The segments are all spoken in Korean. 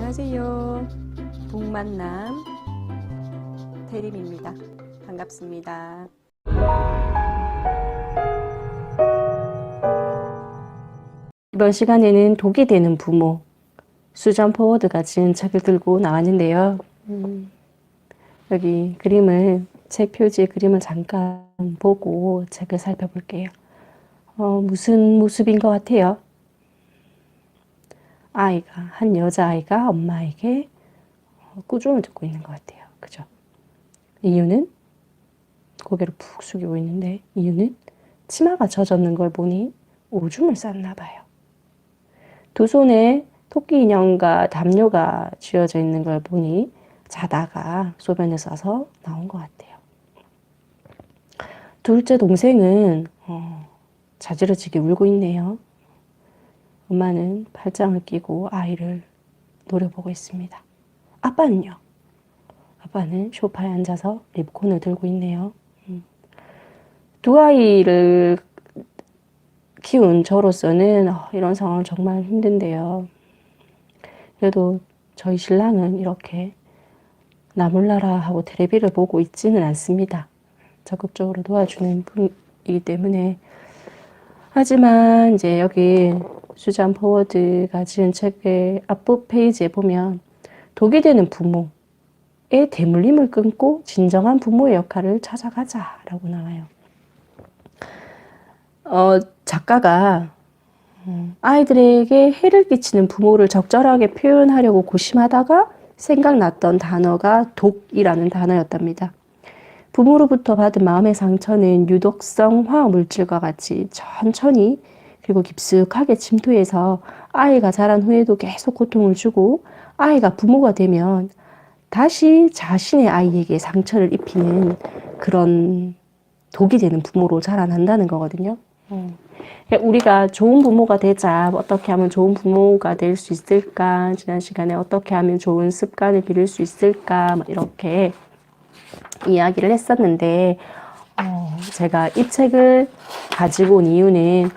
안녕하세요. 북만남 대림입니다. 반갑습니다. 이번 시간에는 독이 되는 부모, 수전 포워드가 지은 책을 들고 나왔는데요. 여기 그림을, 책 표지의 그림을 잠깐 보고 책을 살펴볼게요. 무슨 모습인 것 같아요? 한 여자아이가 엄마에게 꾸중을 듣고 있는 것 같아요. 그죠? 이유는 고개를 푹 숙이고 있는데, 이유는 치마가 젖었는 걸 보니 오줌을 쌌나 봐요. 두 손에 토끼 인형과 담요가 쥐어져 있는 걸 보니 자다가 소변을 싸서 나온 것 같아요. 둘째 동생은 자지러지게 울고 있네요. 엄마는 팔짱을 끼고 아이를 노려보고 있습니다. 아빠는요? 아빠는 소파에 앉아서 리모컨을 들고 있네요. 두 아이를 키운 저로서는 이런 상황 정말 힘든데요. 그래도 저희 신랑은 이렇게 나 몰라라 하고 텔레비를 보고 있지는 않습니다. 적극적으로 도와주는 분이기 때문에. 하지만 이제 여기 수잔 포워드가 지은 책의 앞부 페이지에 보면 독이 되는 부모의 대물림을 끊고 진정한 부모의 역할을 찾아가자라고 나와요. 작가가 아이들에게 해를 끼치는 부모를 적절하게 표현하려고 고심하다가 생각났던 단어가 독이라는 단어였답니다. 부모로부터 받은 마음의 상처는 유독성 화학물질과 같이 천천히 그리고 깊숙하게 침투해서 아이가 자란 후에도 계속 고통을 주고 아이가 부모가 되면 다시 자신의 아이에게 상처를 입히는 그런 독이 되는 부모로 자라난다는 거거든요. 우리가 좋은 부모가 되자, 어떻게 하면 좋은 부모가 될 수 있을까, 지난 시간에 어떻게 하면 좋은 습관을 기를 수 있을까, 이렇게 이야기를 했었는데, 제가 이 책을 가지고 온 이유는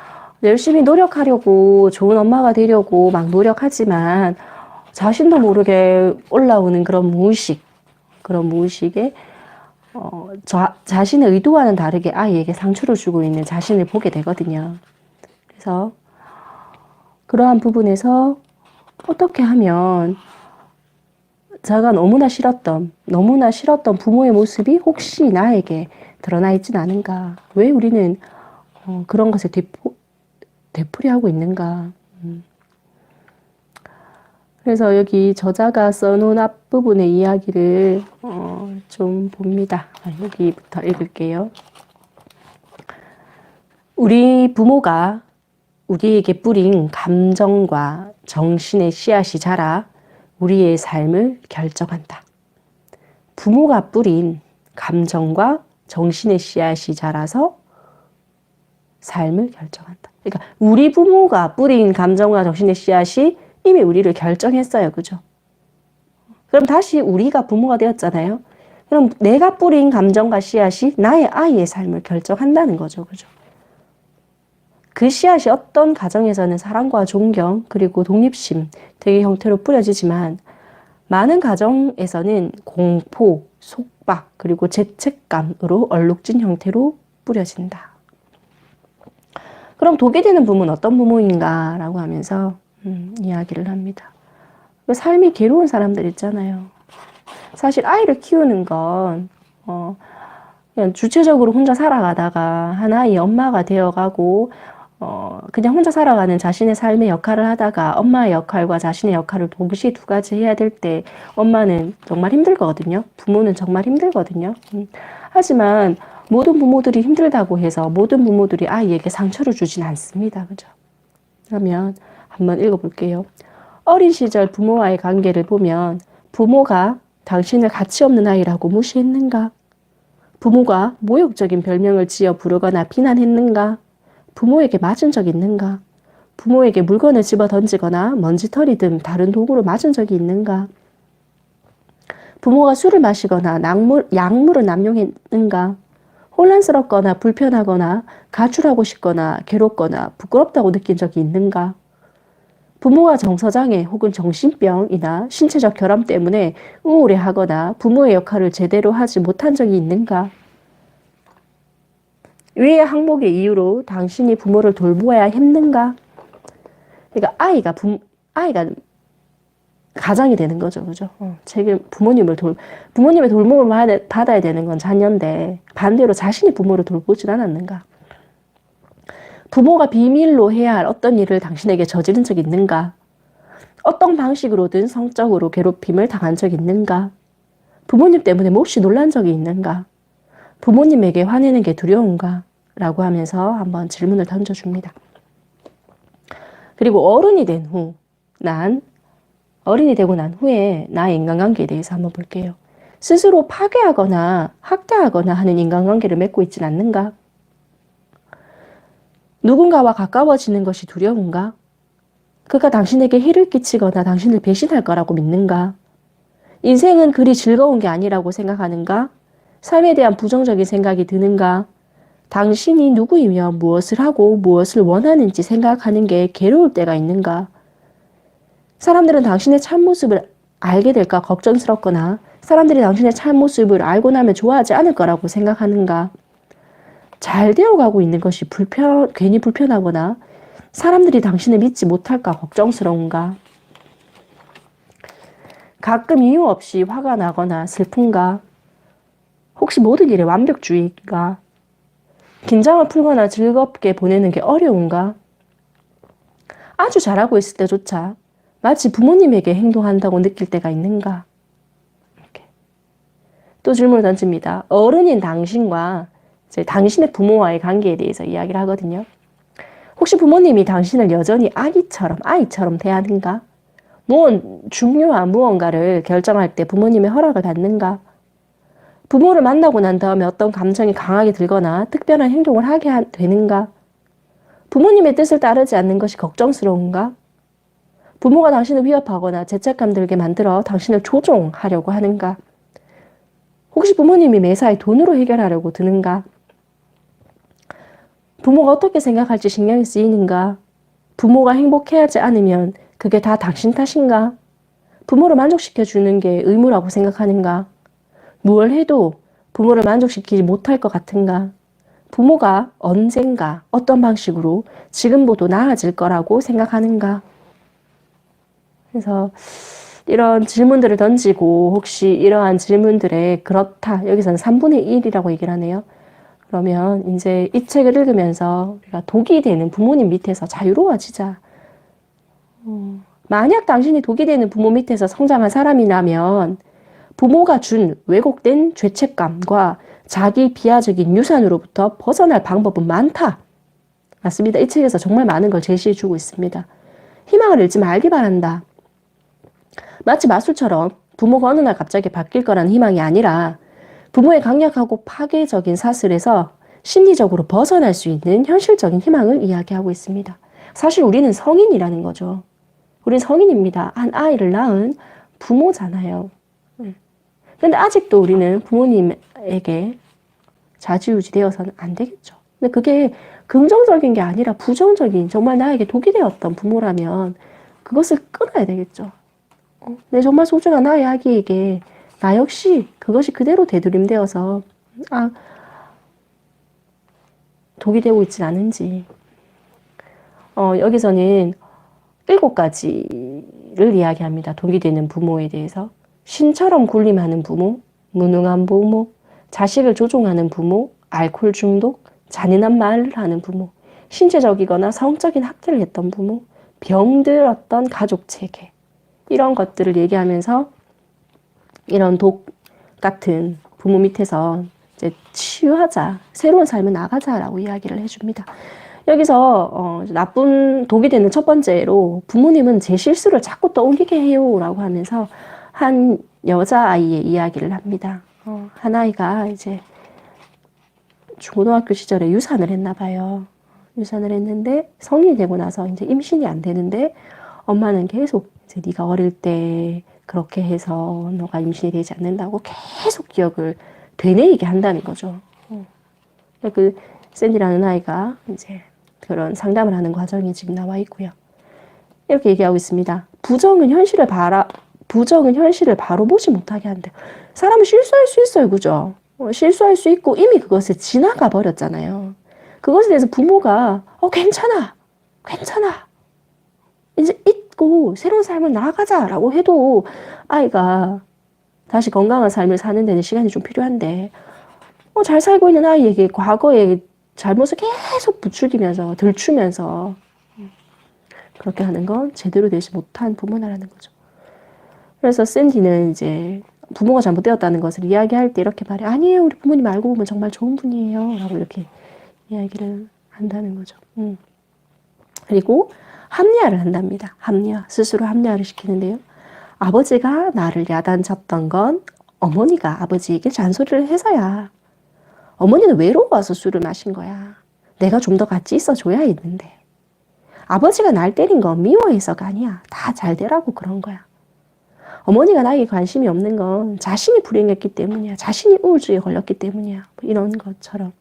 열심히 노력하려고, 좋은 엄마가 되려고 막 노력하지만 자신도 모르게 올라오는 그런 무의식에 자신의 의도와는 다르게 아이에게 상처를 주고 있는 자신을 보게 되거든요. 그래서 그러한 부분에서 어떻게 하면 제가 너무나 싫었던 부모의 모습이 혹시 나에게 드러나 있진 않은가? 왜 우리는 그런 것을 되풀이하고 있는가? 그래서 여기 저자가 써놓은 앞부분의 이야기를 좀 봅니다. 여기부터 읽을게요. 우리 부모가 우리에게 뿌린 감정과 정신의 씨앗이 자라 우리의 삶을 결정한다. 부모가 뿌린 감정과 정신의 씨앗이 자라서 삶을 결정한다. 그러니까 우리 부모가 뿌린 감정과 정신의 씨앗이 이미 우리를 결정했어요. 그죠? 그럼 다시 우리가 부모가 되었잖아요. 그럼 내가 뿌린 감정과 씨앗이 나의 아이의 삶을 결정한다는 거죠. 그죠? 그 씨앗이 어떤 가정에서는 사랑과 존경 그리고 독립심 등의 형태로 뿌려지지만 많은 가정에서는 공포, 속박 그리고 죄책감으로 얼룩진 형태로 뿌려진다. 그럼 독이 되는 부모는 어떤 부모인가 라고 하면서 이야기를 합니다. 삶이 괴로운 사람들 있잖아요. 사실 아이를 키우는 건 그냥 주체적으로 혼자 살아가다가 하나의 엄마가 되어가고 그냥 혼자 살아가는 자신의 삶의 역할을 하다가 엄마의 역할과 자신의 역할을 동시에 두 가지 해야 될 때 엄마는 정말 힘들거든요. 부모는 정말 힘들거든요. 하지만 모든 부모들이 힘들다고 해서 모든 부모들이 아이에게 상처를 주진 않습니다. 그죠? 그러면 한번 읽어볼게요. 어린 시절 부모와의 관계를 보면 부모가 당신을 가치 없는 아이라고 무시했는가? 부모가 모욕적인 별명을 지어 부르거나 비난했는가? 부모에게 맞은 적 있는가? 부모에게 물건을 집어 던지거나 먼지털이 등 다른 도구로 맞은 적이 있는가? 부모가 술을 마시거나 약물을 남용했는가? 혼란스럽거나 불편하거나 가출하고 싶거나 괴롭거나 부끄럽다고 느낀 적이 있는가? 부모가 정서장애 혹은 정신병이나 신체적 결함 때문에 우울해하거나 부모의 역할을 제대로 하지 못한 적이 있는가? 위의 항목의 이유로 당신이 부모를 돌보아야 했는가? 그러니까 아이가 가장이 되는 거죠. 그죠? 부모님의 돌봄을 받아야 되는 건 자녀인데 반대로 자신이 부모를 돌보질 않았는가? 부모가 비밀로 해야 할 어떤 일을 당신에게 저지른 적이 있는가? 어떤 방식으로든 성적으로 괴롭힘을 당한 적이 있는가? 부모님 때문에 몹시 놀란 적이 있는가? 부모님에게 화내는 게 두려운가? 라고 하면서 한번 질문을 던져줍니다. 그리고 어른이 되고 난 후에 나의 인간관계에 대해서 한번 볼게요. 스스로 파괴하거나 학대하거나 하는 인간관계를 맺고 있진 않는가? 누군가와 가까워지는 것이 두려운가? 그가 당신에게 해를 끼치거나 당신을 배신할 거라고 믿는가? 인생은 그리 즐거운 게 아니라고 생각하는가? 삶에 대한 부정적인 생각이 드는가? 당신이 누구이며 무엇을 하고 무엇을 원하는지 생각하는 게 괴로울 때가 있는가? 사람들은 당신의 참모습을 알게 될까 걱정스럽거나 사람들이 당신의 참모습을 알고 나면 좋아하지 않을 거라고 생각하는가? 잘 되어가고 있는 것이 괜히 불편하거나 사람들이 당신을 믿지 못할까 걱정스러운가? 가끔 이유 없이 화가 나거나 슬픈가? 혹시 모든 일에 완벽주의인가? 긴장을 풀거나 즐겁게 보내는 게 어려운가? 아주 잘하고 있을 때조차 마치 부모님에게 행동한다고 느낄 때가 있는가? 이렇게. 또 질문을 던집니다. 어른인 당신과 이제 당신의 부모와의 관계에 대해서 이야기를 하거든요. 혹시 부모님이 당신을 여전히 아이처럼 대하는가? 중요한 무언가를 결정할 때 부모님의 허락을 받는가? 부모를 만나고 난 다음에 어떤 감정이 강하게 들거나 특별한 행동을 하게 되는가? 부모님의 뜻을 따르지 않는 것이 걱정스러운가? 부모가 당신을 위협하거나 죄책감 들게 만들어 당신을 조종하려고 하는가? 혹시 부모님이 매사에 돈으로 해결하려고 드는가? 부모가 어떻게 생각할지 신경이 쓰이는가? 부모가 행복해하지 않으면 그게 다 당신 탓인가? 부모를 만족시켜주는 게 의무라고 생각하는가? 무얼 해도 부모를 만족시키지 못할 것 같은가? 부모가 언젠가 어떤 방식으로 지금보다 나아질 거라고 생각하는가? 그래서 이런 질문들을 던지고 혹시 이러한 질문들에 그렇다. 여기서는 3분의 1이라고 얘기를 하네요. 그러면 이제 이 책을 읽으면서 우리가 독이 되는 부모님 밑에서 자유로워지자. 만약 당신이 독이 되는 부모 밑에서 성장한 사람이라면 부모가 준 왜곡된 죄책감과 자기 비하적인 유산으로부터 벗어날 방법은 많다. 맞습니다. 이 책에서 정말 많은 걸 제시해주고 있습니다. 희망을 잃지 말기 바란다. 마치 마술처럼 부모가 어느 날 갑자기 바뀔 거라는 희망이 아니라 부모의 강력하고 파괴적인 사슬에서 심리적으로 벗어날 수 있는 현실적인 희망을 이야기하고 있습니다. 사실 우리는 성인이라는 거죠. 우린 성인입니다. 한 아이를 낳은 부모잖아요. 근데 아직도 우리는 부모님에게 좌지우지 되어서는 안 되겠죠. 근데 그게 긍정적인 게 아니라 부정적인, 정말 나에게 독이 되었던 부모라면 그것을 끊어야 되겠죠. 내 정말 소중한 나의 아기에게 나 역시 그것이 그대로 되돌림되어서 독이 되고 있진 않은지. 여기서는 7가지를 이야기합니다. 독이 되는 부모에 대해서. 신처럼 군림하는 부모, 무능한 부모, 자식을 조종하는 부모, 알코올 중독, 잔인한 말을 하는 부모, 신체적이거나 성적인 학대를 했던 부모, 병들었던 가족 체계. 이런 것들을 얘기하면서 이런 독 같은 부모 밑에서 이제 치유하자, 새로운 삶을 나가자라고 이야기를 해줍니다. 여기서 나쁜 독이 되는 첫 번째로 부모님은 제 실수를 자꾸 떠올리게 해요 라고 하면서 한 여자아이의 이야기를 합니다. 한 아이가 이제 중고등학교 시절에 유산을 했나 봐요. 유산을 했는데 성인이 되고 나서 이제 임신이 안 되는데 엄마는 계속 이제 네가 어릴 때 그렇게 해서 너가 임신이 되지 않는다고 계속 기억을 되뇌이게 한다는 거죠. 그 샌디라는 아이가 이제 그런 상담을 하는 과정이 지금 나와 있고요. 이렇게 얘기하고 있습니다. 부정은 현실을 바로 보지 못하게 한대요. 사람은 실수할 수 있어요. 그죠? 실수할 수 있고 이미 그것을 지나가 버렸잖아요. 그것에 대해서 부모가 괜찮아. 괜찮아. 이제 잊고 새로운 삶을 나아가자라고 해도 아이가 다시 건강한 삶을 사는 데는 시간이 좀 필요한데 잘 살고 있는 아이에게 과거의 잘못을 계속 부추기면서 들추면서 그렇게 하는 건 제대로 되지 못한 부모라는 거죠. 그래서 샌디는 이제 부모가 잘못되었다는 것을 이야기할 때 이렇게 말해. 아니에요. 우리 부모님 알고 보면 정말 좋은 분이에요. 라고 이렇게 이야기를 한다는 거죠. 그리고 합리화를 한답니다. 스스로 합리화를 시키는데요. 아버지가 나를 야단쳤던 건 어머니가 아버지에게 잔소리를 해서야. 어머니는 외로워서 술을 마신 거야. 내가 좀 더 같이 있어줘야 했는데. 아버지가 날 때린 건 미워해서가 아니야. 다 잘 되라고 그런 거야. 어머니가 나에게 관심이 없는 건 자신이 불행했기 때문이야. 자신이 우울증에 걸렸기 때문이야. 뭐 이런 것처럼.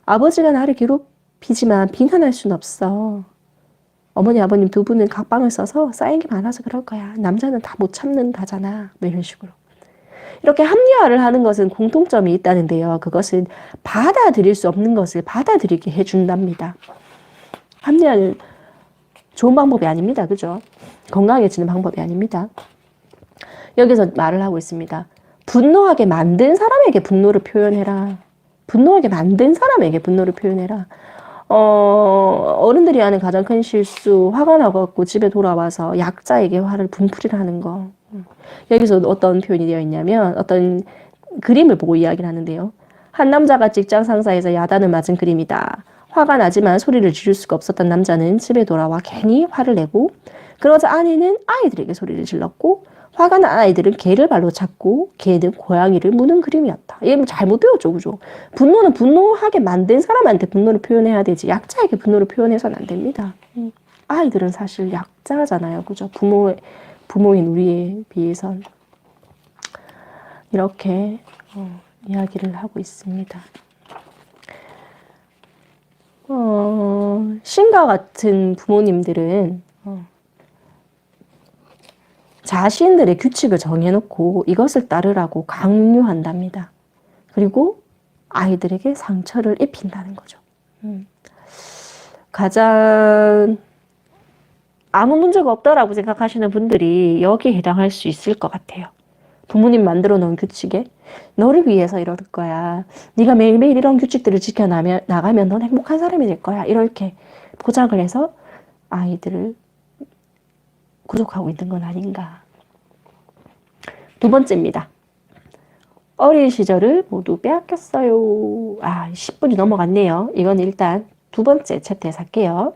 아버지가 나를 괴롭히지만 비난할 순 없어. 어머니, 아버님 두 분은 각방을 써서 쌓인 게 많아서 그럴 거야. 남자는 다 못 참는다잖아. 뭐 이런 식으로. 이렇게 합리화를 하는 것은 공통점이 있다는데요. 그것은 받아들일 수 없는 것을 받아들이게 해준답니다. 합리화는 좋은 방법이 아닙니다. 그죠? 건강해지는 방법이 아닙니다. 여기서 말을 하고 있습니다. 분노하게 만든 사람에게 분노를 표현해라. 분노하게 만든 사람에게 분노를 표현해라. 어른들이 하는 가장 큰 실수, 화가 나갖고 집에 돌아와서 약자에게 화를 분풀이라는 거. 여기서 어떤 표현이 되어 있냐면 어떤 그림을 보고 이야기를 하는데요. 한 남자가 직장 상사에서 야단을 맞은 그림이다. 화가 나지만 소리를 지를 수가 없었던 남자는 집에 돌아와 괜히 화를 내고 그러자 아내는 아이들에게 소리를 질렀고 화가 난 아이들은 개를 발로 찼고 개는 고양이를 무는 그림이었다. 이게 잘못되었죠. 그죠? 분노는 분노하게 만든 사람한테 분노를 표현해야 되지 약자에게 분노를 표현해서는 안 됩니다. 아이들은 사실 약자잖아요. 그죠? 부모인 우리에 비해선 이렇게 이야기를 하고 있습니다. 신과 같은 부모님들은 자신들의 규칙을 정해놓고 이것을 따르라고 강요한답니다. 그리고 아이들에게 상처를 입힌다는 거죠. 가장 아무 문제가 없다라고 생각하시는 분들이 여기에 해당할 수 있을 것 같아요. 부모님 만들어 놓은 규칙에 너를 위해서 이럴 거야. 네가 매일매일 이런 규칙들을 지켜나가면 넌 행복한 사람이 될 거야. 이렇게 포장을 해서 아이들을 구속하고 있는 건 아닌가. 두 번째입니다. 어린 시절을 모두 빼앗겼어요. 10분이 넘어갔네요. 이건 일단 두 번째 챕터에서 할게요.